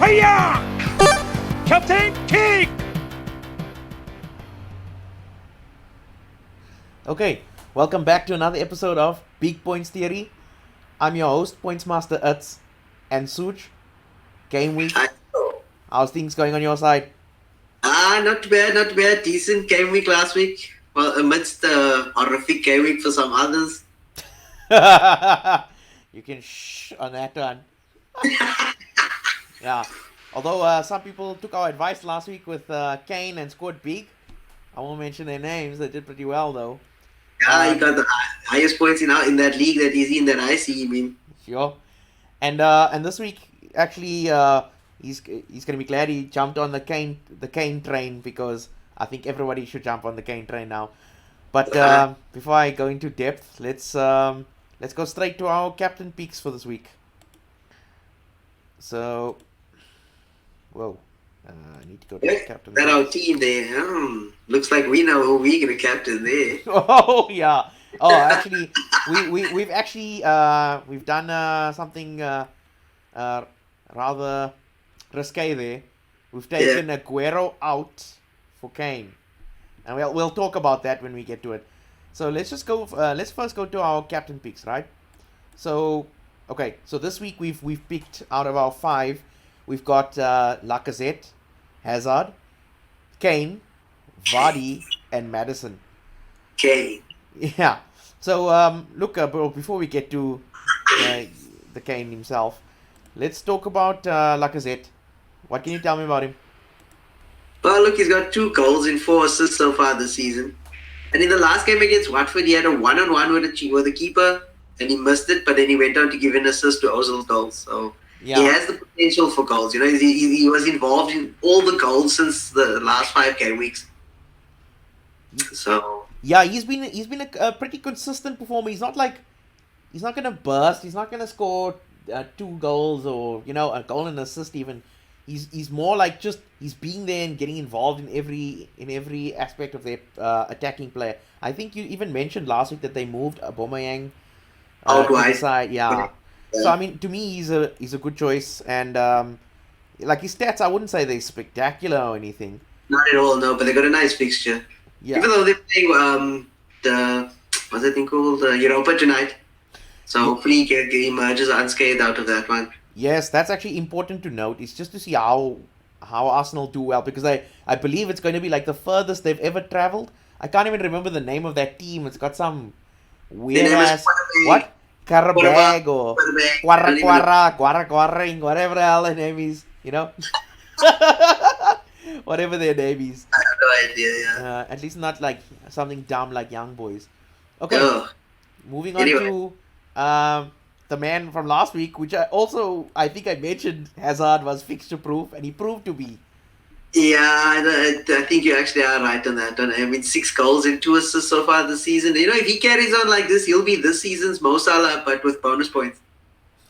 Hiya! Captain Kick! Okay, welcome back to another episode of Big Points Theory. I'm your host, Points Master Utz and Suj. Gameweek. How's things going on your side? Not bad, not bad. Decent game week last week. Well, amidst the horrific game week for some others. You can shh on that one. Yeah. Although some people took our advice last week with Kane and scored big. I won't mention their names. They did pretty well though. Yeah, he got the highest points in that league that he's in that I see him in. Sure. And this week actually he's gonna be glad he jumped on the Kane train, because I think everybody should jump on the Kane train now. But before I go into depth, let's go straight to our captain picks for this week. So, whoa, I need to go to the captain. That our team there. Looks like we know who we're gonna captain there. Oh yeah. Oh, actually, we've actually we've done something rather risque there. We've taken Aguero out for Kane, and we'll talk about that when we get to it. So let's just go. Let's first go to our captain picks, right? So okay. So this week we've picked out of our 5. We've got Lacazette, Hazard, Kane, Vardy, and Madison. Kane. Yeah. So look, bro. Before we get to the Kane himself, let's talk about Lacazette. What can you tell me about him? Well, look, he's got 2 goals and 4 assists so far this season. And in the last game against Watford, he had a 1-on-1 with the keeper, and he missed it. But then he went on to give an assist to Ozil's goal. So Yeah. he has the potential for goals. You know, he was involved in all the goals since the last 5 game weeks. So Yeah, he's been a pretty consistent performer. He's not gonna burst. He's not gonna score 2 goals or a goal and assist even. He's more like just he's being there and getting involved in every aspect of their attacking player. I think you even mentioned last week that they moved Aubameyang out to the wide. side. Yeah. So I mean, to me, he's a good choice, and like his stats, I wouldn't say they're spectacular or anything. Not at all, no. But they got a nice fixture. Yeah. Even though they're playing what's that thing called, Europa tonight. So hopefully he emerges unscathed out of that one. Yes, that's actually important to note. It's just to see how Arsenal do well, because I believe it's going to be like the furthest they've ever travelled. I can't even remember the name of that team. It's got some weird ass what? Carabag or Quarring, whatever the hell their name is, whatever their name is. I have no idea, yeah. At least not like something dumb like Young Boys. Okay, moving on Anyway. to the man from last week, which I think I mentioned Hazard was fixture proof, and he proved to be. Yeah, I think you actually are right on that one. I mean, 6 goals and 2 assists so far this season. If he carries on like this, he'll be this season's Mo Salah, but with bonus points.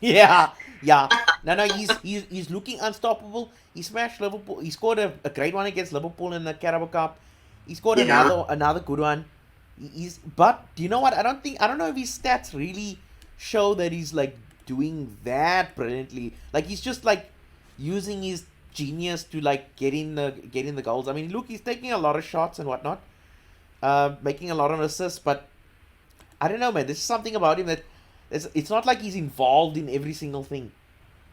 Yeah. No, he's looking unstoppable. He smashed Liverpool. He scored a great one against Liverpool in the Carabao Cup. He scored another good one. But do you know what? I don't know if his stats really show that he's like doing that brilliantly. Like he's just like using his genius to like get in the goals. I mean, look, he's taking a lot of shots and whatnot, making a lot of assists. But I don't know, man. There's something about him that it's not like he's involved in every single thing.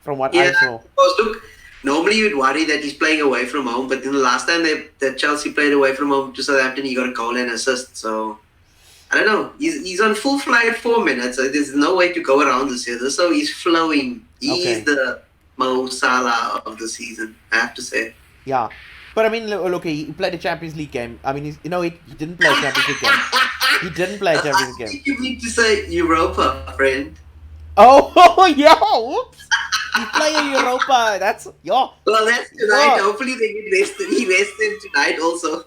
From what I saw. Because look, normally you'd worry that he's playing away from home, but in the last time that Chelsea played away from home to Southampton, he got a goal and assist. So I don't know. He's on full flight for minutes. There's no way to go around this year. So he's flowing. He's the Mo Salah of the season, I have to say. Yeah. But I mean, look, he played a Champions League game. I mean, he didn't play a Champions League game. He didn't play a Champions League game. You need to say Europa, friend. Oh, yeah. Whoops. He played in Europa. That's, yeah. Well, that's tonight. Yeah. Hopefully they get rested. He rested tonight also.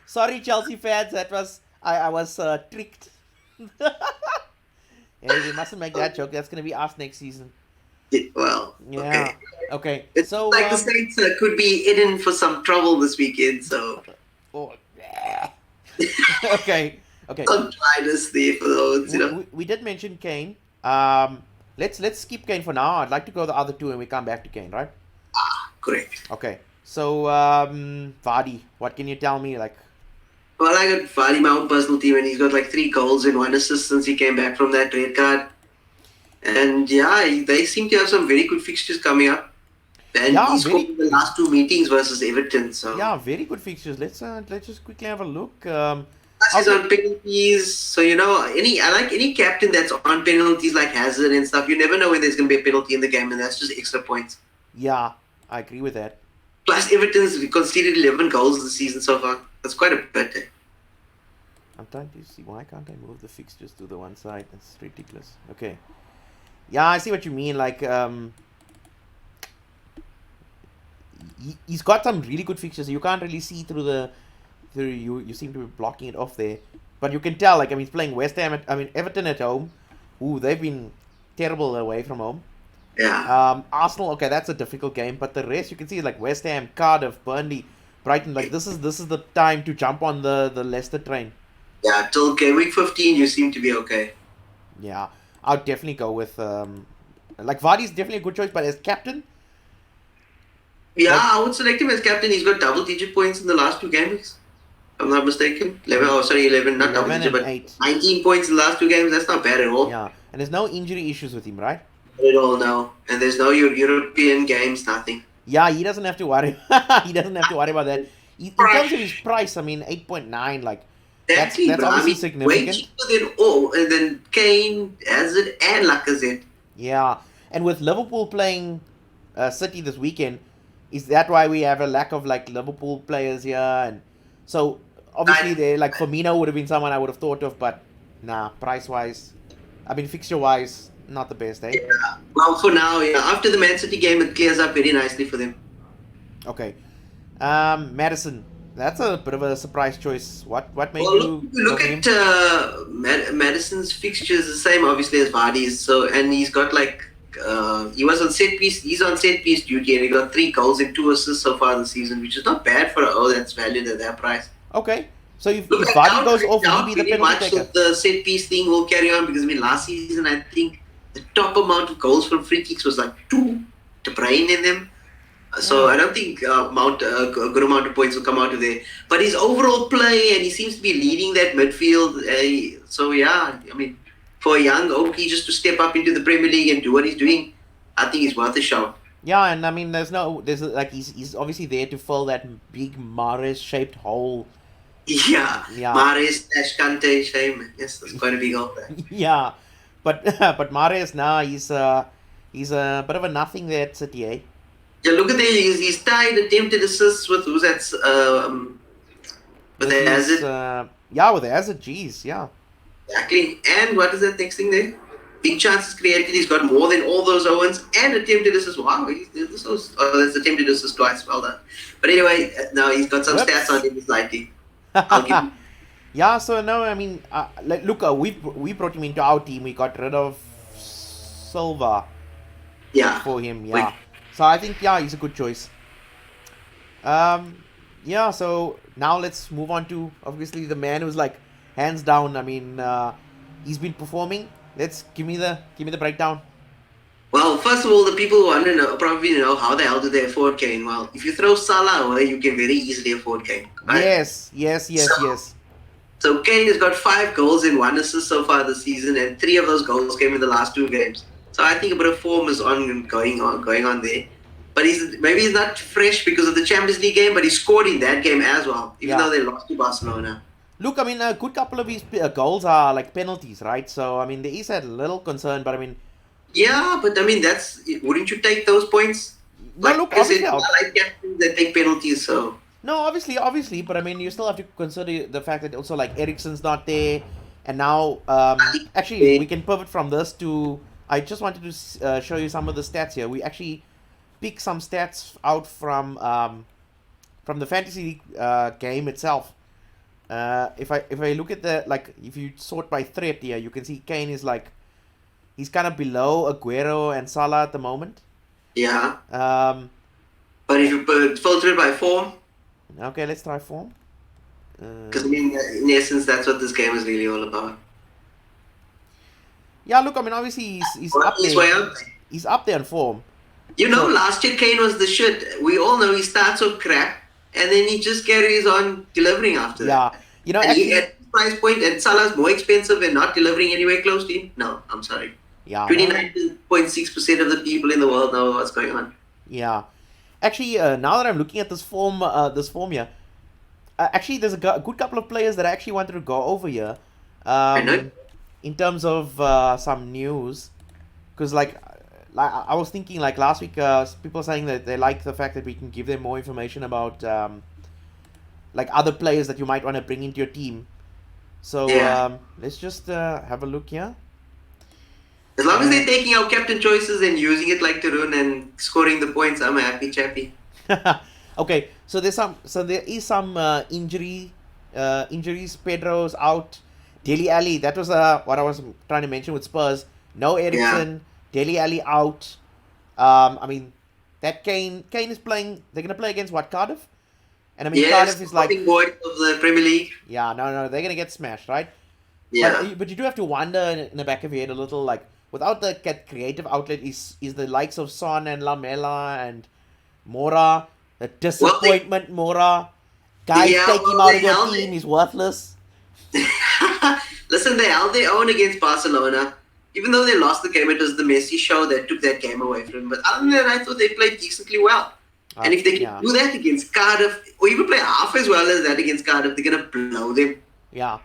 Sorry, Chelsea fans. That was, I was tricked. Yeah, we mustn't make that joke. That's going to be us next season. Well, yeah. Okay. It's so like the Saints could be in for some trouble this weekend. So. Oh, yeah. Okay. Some dryness there for those, We did mention Kane. Let's skip Kane for now. I'd like to go the other 2 and we come back to Kane, right? correct. Okay. So, Vardy, what can you tell me? Like, Well, I got Vardy, my own personal team, and he's got like 3 goals and 1 assist since he came back from that red card. And yeah, they seem to have some very good fixtures coming up. And Yeah, he scored in the last 2 meetings versus Everton. So yeah, very good fixtures. Let's just quickly have a look. plus he's on penalties. So I like any captain that's on penalties like Hazard and stuff. You never know when there's going to be a penalty in the game, and that's just extra points. Yeah, I agree with that. Plus, Everton's conceded 11 goals this season so far. That's quite a bit. I'm trying to see why can't I move the fixtures to the one side? That's ridiculous. Okay. Yeah, I see what you mean. Like, he's got some really good fixtures. You can't really see through you seem to be blocking it off there, but you can tell. Like, I mean, he's playing West Ham. Everton at home. Ooh, they've been terrible away from home. Yeah. Arsenal. Okay, that's a difficult game, but the rest you can see like West Ham, Cardiff, Burnley, Brighton. Like this is the time to jump on the Leicester train. Yeah, till Gameweek 15, you seem to be okay. Yeah, I'll definitely go with like Vardy's definitely a good choice, but as captain. Yeah, I would select him as captain. He's got double-digit points in the last 2 games. If I'm not mistaken. 11, not 11 double-digit, and but 8. 19 points in the last 2 games. That's not bad at all. Yeah, and there's no injury issues with him, right? Not at all, no. And there's no European games, nothing. Yeah, he doesn't have to worry. He doesn't have to worry about that. In terms of his price, I mean, 8.9, like that's obviously significant. Way cheaper than Kane, Hazard, and Lacazette. Yeah, and with Liverpool playing City this weekend, is that why we have a lack of like Liverpool players here? And so obviously they like Firmino would have been someone I would have thought of, but nah, price wise, I mean fixture wise, not the best, eh? Yeah. Well, for now, yeah. After the Man City game, it clears up very nicely for them. Okay, Madison. That's a bit of a surprise choice. What made you look at Madison's fixtures the same obviously as Vardy's. So and he's got like he was on set piece. He's on set piece duty and he got 3 goals and 2 assists so far this season, which is not bad for that's valued at that price. Okay, so if Vardy goes off, he'll be the penalty taker. The set piece thing will carry on because last season I think the top amount of goals from free kicks was like 2 De Bruyne in them. So I don't think a good amount of points will come out of there. But his overall play, and he seems to be leading that midfield. So yeah, I mean, for a young Okie just to step up into the Premier League and do what he's doing, I think he's worth a shot. Yeah, and I mean, there's like he's obviously there to fill that big Mahrez-shaped hole. Yeah. Mahrez/Kante shame. Yes, that's quite a big hole there. Yeah, but Mahrez now he's a bit of a nothing there at City, eh? Yeah, look at that. He's tied attempted assists with who's that? With Hazard. With Hazard. Jeez, yeah. Exactly. And what is that next thing there? Big chances created. He's got more than all those Owens and attempted assists. Wow, that's attempted assists twice. Well done. But anyway, now he's got some stats on him slightly. I'll give him. Yeah. So no, I mean, look, we brought him into our team. We got rid of Silva. Yeah. For him, yeah. So I think, yeah, he's a good choice. Yeah, so now let's move on to, obviously, the man who's, like, hands down, I mean, he's been performing. Give me the breakdown. Well, first of all, the people who want to probably know how the hell do they afford Kane. Well, if you throw Salah away, you can very easily afford Kane. Right? Yes. So Kane has got 5 goals and 1 assist so far this season, and 3 of those goals came in the last 2 games. So I think a bit of form is going on there. But maybe he's not fresh because of the Champions League game, but he scored in that game as well, even though they lost to Barcelona. Look, I mean, a good couple of his goals are like penalties, right? So, I mean, there is a little concern, but I mean... Yeah, but I mean, wouldn't you take those points? No, look, obviously... I like captains that take penalties, so... No, obviously, but I mean, you still have to consider the fact that also, like, Eriksen's not there, and now, actually, we can pivot from this to... I just wanted to show you some of the stats here. We actually picked some stats out from the fantasy game itself. If I look at if you sort by threat here, you can see Kane is like, he's kind of below Aguero and Salah at the moment. Yeah. But if you filter it by form. Okay, let's try form. Because I mean, in essence, that's what this game is really all about. Yeah, look, I mean, obviously he's up there. He's up there in form. Last year Kane was the shit. We all know he starts off crap, and then he just carries on delivering after Yeah, that. And he actually, at his price point, and Salah's more expensive and not delivering anywhere close to him. No, I'm sorry. yeah, no, no, 29.6% of the people in the world know what's going on. yeah. Actually, now that I'm looking at this form here, actually, there's a good couple of players that I actually wanted to go over here. I know. In terms of some news, because like I was thinking like last week, people saying that they like the fact that we can give them more information about like other players that you might want to bring into your team. So Yeah. let's just have a look here. As long as they're taking out captain choices and using it like Tarun and scoring the points, I'm a happy chappy. Okay, so there is some injuries. Pedro's out. Dele Alli, that was what I was trying to mention with Spurs. No Eriksen. Dele Alli out. I mean, that Kane is playing. They're gonna play against what, Cardiff? And I mean, Yes, Cardiff is like, boys of the Premier League. yeah, no, they're gonna get smashed, right? Yeah. But you do have to wonder in the back of your head a little, like, without the creative outlet, is the likes of Son and Lamela and Mora, the disappointment Mora, guys take him out of your team, he's worthless. Listen, they held their own against Barcelona. Even though they lost the game, it was the Messi show that took that game away from them. But other than that, I thought they played decently well. And if they can do that against Cardiff, or even play half as well as that against Cardiff, they're going to blow them. Yeah.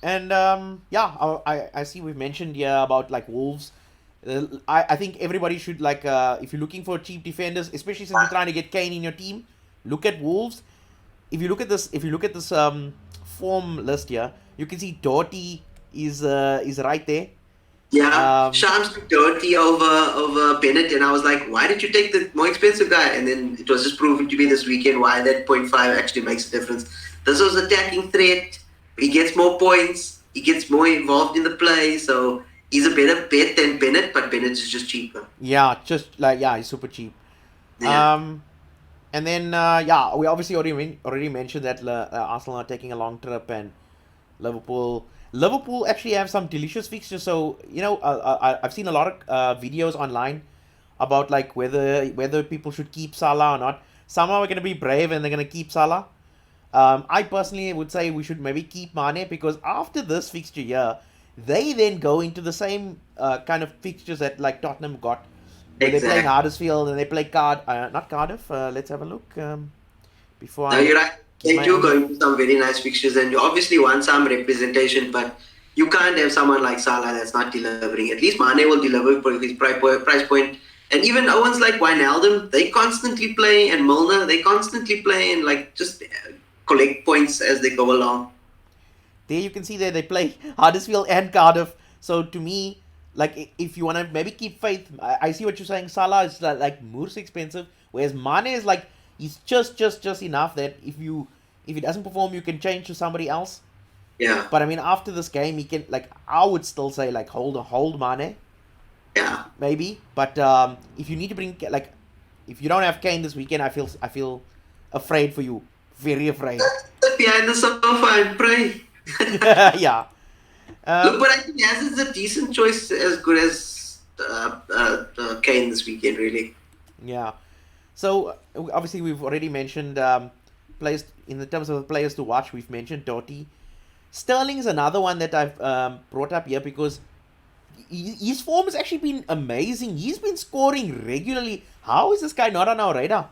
And, I see we've mentioned here about, like, Wolves. I think everybody should, like, if you're looking for cheap defenders, especially since you're trying to get Kane in your team, look at Wolves. If you look at this form list here, you can see Doherty is right there. Yeah, Shams Doherty over Bennett, and I was like, why did you take the more expensive guy? And then it was just proven to be this weekend why that 0.5 actually makes a difference. This was attacking threat. He gets more points. He gets more involved in the play. So he's a better bet than Bennett, but Bennett is just cheaper. Yeah, he's super cheap. Yeah. And then we obviously already mentioned that Arsenal are taking a long trip, and Liverpool actually have some delicious fixtures. So I've seen a lot of videos online about like whether people should keep Salah or not. Some are going to be brave and they're going to keep Salah. I personally would say we should maybe keep Mane, because after this fixture here, they then go into the same kind of fixtures that like Tottenham got. Where they're playing Huddersfield and they play not Cardiff. Let's have a look. You're right. They do go into some very nice fixtures, and you obviously want some representation, but you can't have someone like Salah that's not delivering. At least Mane will deliver for his price point. And even Owens like Wijnaldum, they constantly play, and Milner, they constantly play and like just collect points as they go along. There you can see they play Huddersfield and Cardiff. So to me, like, if you want to maybe keep faith, I see what you're saying. Salah is like Moor's expensive, whereas Mane is like, he's just enough that if he doesn't perform, you can change to somebody else. Yeah. But I mean, after this game, he can, like, I would still say like hold Mane. Yeah. Maybe, but if you need to bring, like, if you don't have Kane this weekend, I feel afraid for you, very afraid. Sit behind the sofa and pray. Yeah. Look, but I think Yaz is a decent choice, as good as Kane this weekend, really. Yeah. So obviously we've already mentioned players in the terms of the players to watch. We've mentioned Doherty. Sterling is another one that I've brought up here because his form has actually been amazing. He's been scoring regularly. How is this guy not on our radar?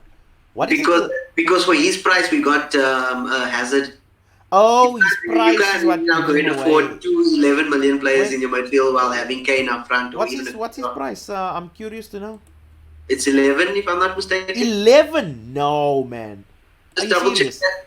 Because for his price we got Hazard. Oh, his price you guys is what now going to afford 11 million players in your midfield while having Kane up front. What's his price? I'm curious to know. It's 11, if I'm not mistaken. 11? No, man. Just double check that.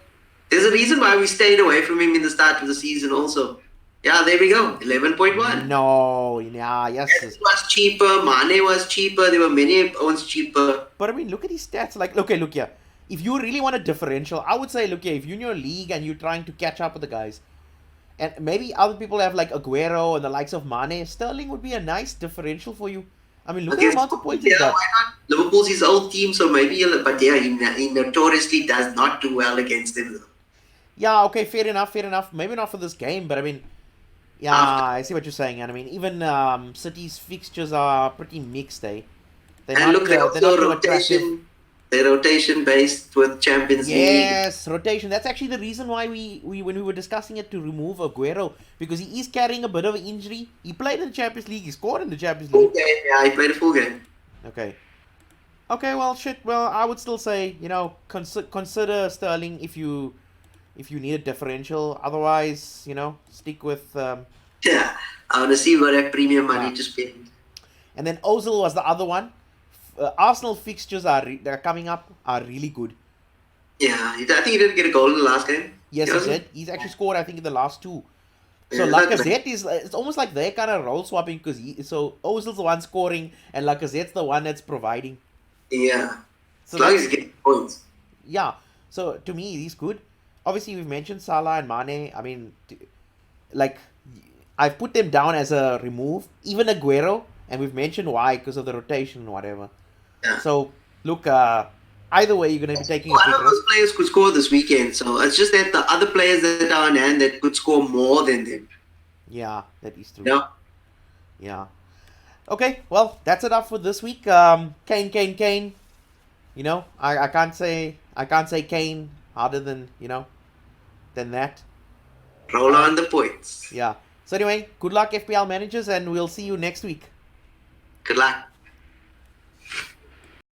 There's a reason why we stayed away from him in the start of the season also. Yeah, there we go. 11.1. No, yeah, yes. It was cheaper. Mane was cheaper. There were many ones cheaper. But I mean, look at his stats. Like, okay, look here. If you really want a differential, I would say, look here, if you're in your league and you're trying to catch up with the guys, and maybe other people have like Aguero and the likes of Mane, Sterling would be a nice differential for you. I mean, look at the amount of points he got. Why not? Liverpool's his old team, so maybe, but yeah, he notoriously does not do well against them, though. Yeah, okay, fair enough. Maybe not for this game, but I mean, yeah, I see what you're saying. And I mean, even City's fixtures are pretty mixed, eh? They're And not, look, they they're not also too attractive. rotation. They're rotation based with Champions League. Yes, rotation. That's actually the reason why we when we were discussing it to remove Aguero, because he is carrying a bit of an injury. He played in the Champions League. He scored in the Champions Full League. game, yeah, he played a full game. Okay. Okay. Well, shit. Well, I would still say consider Sterling if you need a differential. Otherwise, stick with. Yeah, I want to see what that premium money Yeah. to spend. And then Ozil was the other one. Arsenal fixtures that are coming up are really good. Yeah, I think he did get a goal in the last game. Yes, He he wasn't- did. He's actually scored, I think, in the last two. So Yeah, that's Lacazette is, it's almost like they're kind of role swapping, because Ozil's the one scoring and Lacazette's the one that's providing. Yeah, So as long as that's- he's getting points. yeah. So to me, he's good. Obviously, we've mentioned Salah and Mane. I mean, like, I've put them down as a remove. Even Aguero, and we've mentioned why, because of the rotation and whatever. Yeah. So look, either way, you're going to be taking a One big of risk. those players could score this weekend, so it's just that the other players that are on hand that could score more than them. Yeah, that is true. Yeah. Yeah. Okay, well, that's it up for this week. Kane. I can't say Kane harder than that. Roll on the points. Yeah. So anyway, good luck FPL managers, and we'll see you next week. Good luck.